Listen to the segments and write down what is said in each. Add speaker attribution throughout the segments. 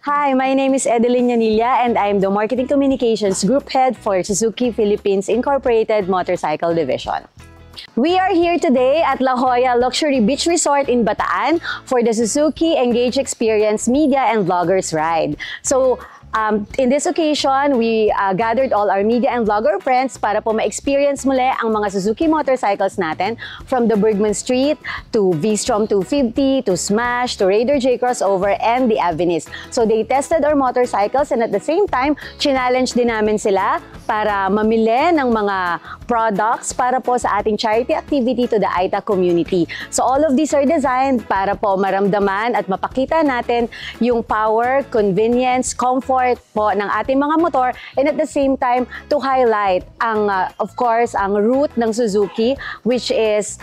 Speaker 1: Hi, my name is Edeline Yanilla and I'm the Marketing Communications Group Head for Suzuki Philippines Incorporated Motorcycle Division. We are here today at La Jolla Luxury Beach Resort in Bataan for the Suzuki Engage Experience Media and Vloggers Ride. So, in this occasion, we gathered all our media and vlogger friends para po ma-experience muli ang mga Suzuki motorcycles natin from the Bergman Street to V-Strom 250 to Smash to Raider J Crossover and the Avenis. So they tested our motorcycles and at the same time, challenge din namin sila para mamili ng mga products para po sa ating charity activity to the AITA community. So all of these are designed para po maramdaman at mapakita natin yung power, convenience, comfort po ng ating mga motor and at the same time to highlight ang of course ang route ng Suzuki which is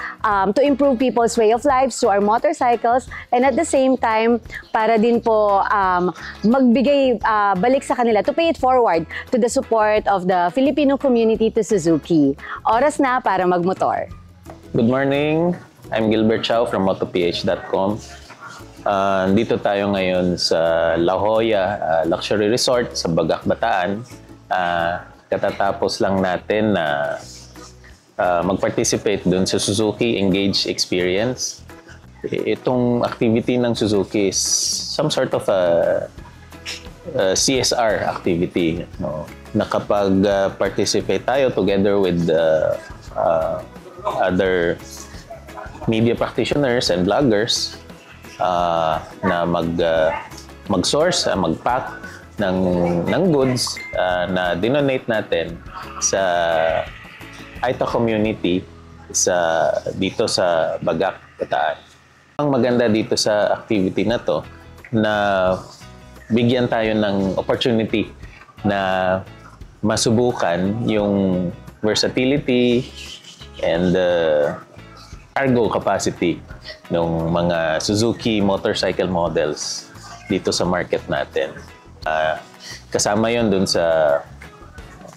Speaker 1: to improve people's way of life through our motorcycles and at the same time para din po magbigay balik sa kanila to pay it forward to the support of the Filipino community to Suzuki. Oras na para magmotor.
Speaker 2: Good morning. I'm Gilbert Chow from motoph.com. Dito tayo ngayon sa La Jolla Luxury Resort sa Bagac, Bataan. Katatapos lang natin na mag-participate dun sa Suzuki Engage Experience. Itong activity ng Suzuki is some sort of a CSR activity. No? Nakapag-participate tayo together with other media practitioners and vloggers na mag-source, mag-pack ng goods na dinonate natin sa AITA community dito sa Bagac, Bataan. Ang maganda dito sa activity na to na bigyan tayo ng opportunity na masubukan yung versatility and cargo capacity ng mga Suzuki motorcycle models dito sa market natin. Kasama yon dun sa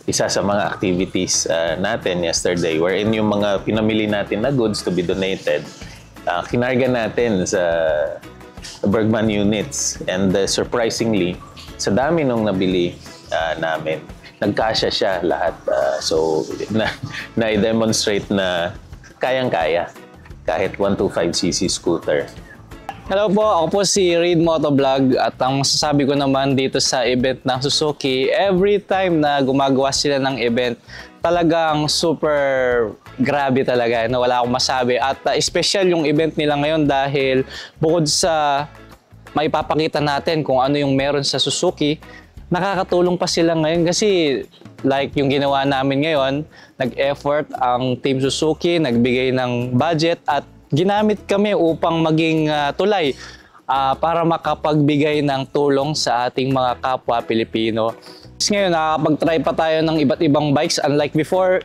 Speaker 2: isa sa mga activities natin yesterday wherein yung mga pinamili natin na goods to be donated, kinarga natin sa Bergman units and surprisingly, sa dami nung nabili namin, nagkasya siya lahat. So, na-demonstrate na kayang-kaya kahit 125cc scooter.
Speaker 3: Hello po, ako po si Reid Motovlog at ang masasabi ko naman dito sa event ng Suzuki, every time na gumagawa sila ng event, talagang super grabe talaga, na wala akong masabi. At special yung event nila ngayon dahil bukod sa maipapakita natin kung ano yung meron sa Suzuki, nakakatulong pa sila ngayon kasi like yung ginawa namin ngayon, nag-effort ang Team Suzuki, nagbigay ng budget at ginamit kami upang maging tulay para makapagbigay ng tulong sa ating mga kapwa Pilipino. Ngayon, nakakapag-try pa tayo ng iba't ibang bikes. Unlike before,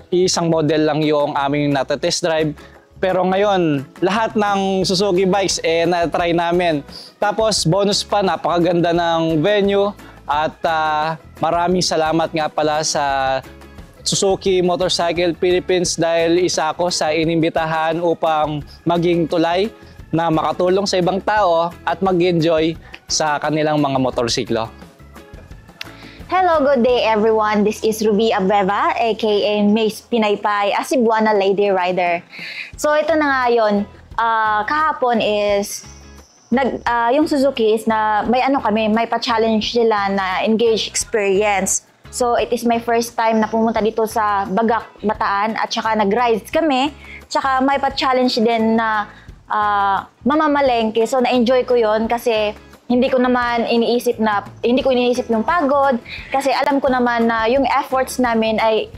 Speaker 3: isang model lang yung aming natatest drive. Pero ngayon, lahat ng Suzuki bikes na-try namin. Tapos bonus pa, napakaganda ng venue at maraming salamat nga pala sa Suzuki Motorcycle Philippines dahil isa ako sa inimbitahan upang maging tulay na makatulong sa ibang tao at mag-enjoy sa kanilang mga motorsiklo.
Speaker 4: Hello, good day everyone. This is Ruby Abeva, aka Mace Pinaypay, a Cebuana Lady Rider. So ito na nga yun, kahapon is, yung Suzuki is na may pa-challenge sila na Engage Experience. So it is my first time na pumunta dito sa Bagac, Bataan at saka nag-rides kami. Tsaka may pa-challenge din na mamamalengke. So na-enjoy ko yon kasi hindi ko iniisip yung pagod kasi alam ko naman na yung efforts namin ay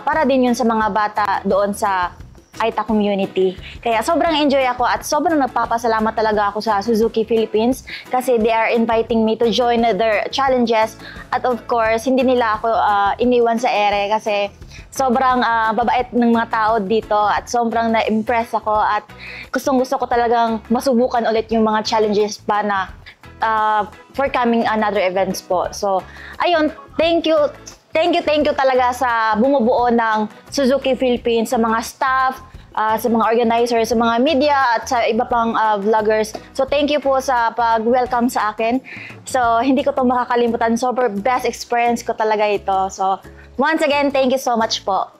Speaker 4: para din yun sa mga bata doon sa AITA community. Kaya sobrang enjoy ako at sobrang nagpapasalamat talaga ako sa Suzuki Philippines kasi they are inviting me to join their challenges at of course hindi nila ako iniwan sa ere kasi sobrang babait ng mga tao dito at sobrang na-impress ako at gustong-gusto ko talagang masubukan ulit yung mga challenges pa na for coming another events po. So, ayun, thank you talaga sa bumubuo ng Suzuki Philippines, sa mga staff, sa mga organizers, sa mga media at sa iba pang vloggers. So thank you po sa pag-welcome sa akin. So hindi ko to makakalimutan. Super best experience ko talaga ito. So once again, thank you so much po.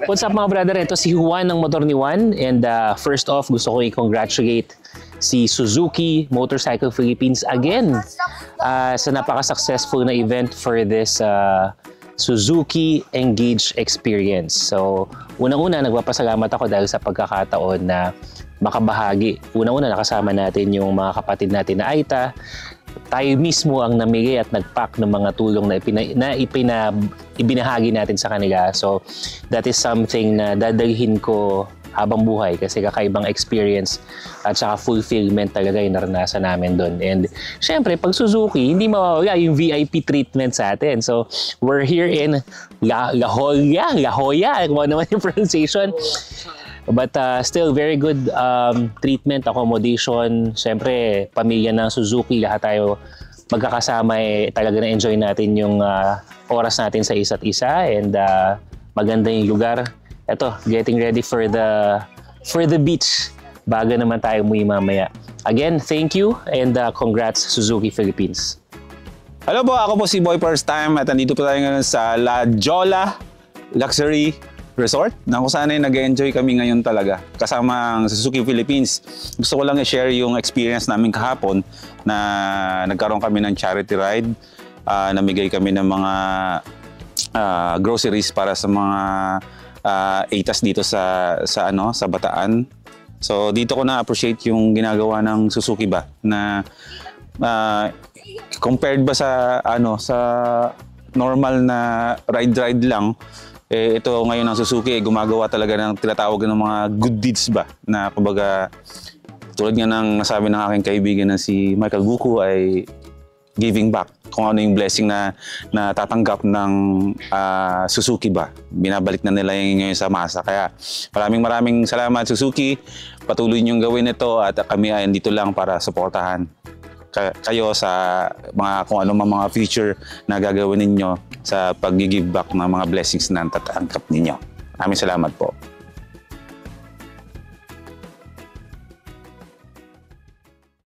Speaker 5: What's up mga brother? Ito si Juan ng Motor ni Juan. And first off, gusto ko i-congratulate si Suzuki Motorcycle Philippines again sa napaka-successful na event for this Suzuki Engage Experience. So, unang-una, nagpapasalamat ako dahil sa pagkakataon na makabahagi. Unang-una, nakasama natin yung mga kapatid natin na Aita. Tayo mismo ang namigay at nag-pack ng mga tulong na ibinahagi natin sa kanila. So, that is something na dadalhin ko habang buhay kasi kakaibang experience at saka fulfillment talaga yung naranasan namin doon. And syempre, pag Suzuki, hindi mawawala yung VIP treatment sa atin. So, we're here in La Jolla, kung ano naman yung pronunciation. But still, very good treatment, accommodation. Syempre, pamilya ng Suzuki, lahat tayo magkakasama, talaga na-enjoy natin yung oras natin sa isa't isa. And maganda yung lugar. Eto, getting ready for the beach. Bago naman tayo muli mamaya. Again, thank you and congrats Suzuki Philippines.
Speaker 6: Hello po, ako po si Boy First Time at nandito po tayo ngayon sa La Jolla Luxury Resort na kung saan ay nag-enjoy kami ngayon talaga kasama ang Suzuki Philippines. Gusto ko lang i-share yung experience namin kahapon na nagkaroon kami ng charity ride. Namigay kami ng mga groceries para sa mga ATAS dito sa Bataan. So dito ko na-appreciate yung ginagawa ng Suzuki ba na compared ba sa sa normal na ride lang, ito ngayon ng Suzuki gumagawa talaga ng tinatawag ng mga good deeds ba na kumbaga tulad nga ng nasabi ng aking kaibigan na si Michael Buku ay giving back kung ano yung blessing na natatanggap ng Suzuki ba. Binabalik na nila yung ngayon sa masa. Kaya maraming salamat Suzuki. Patuloy niyong gawin ito at kami ay dito lang para suportahan kayo sa kung ano mga future na gagawin ninyo sa pag-give back ng mga blessings na natatanggap ninyo. Maraming salamat po.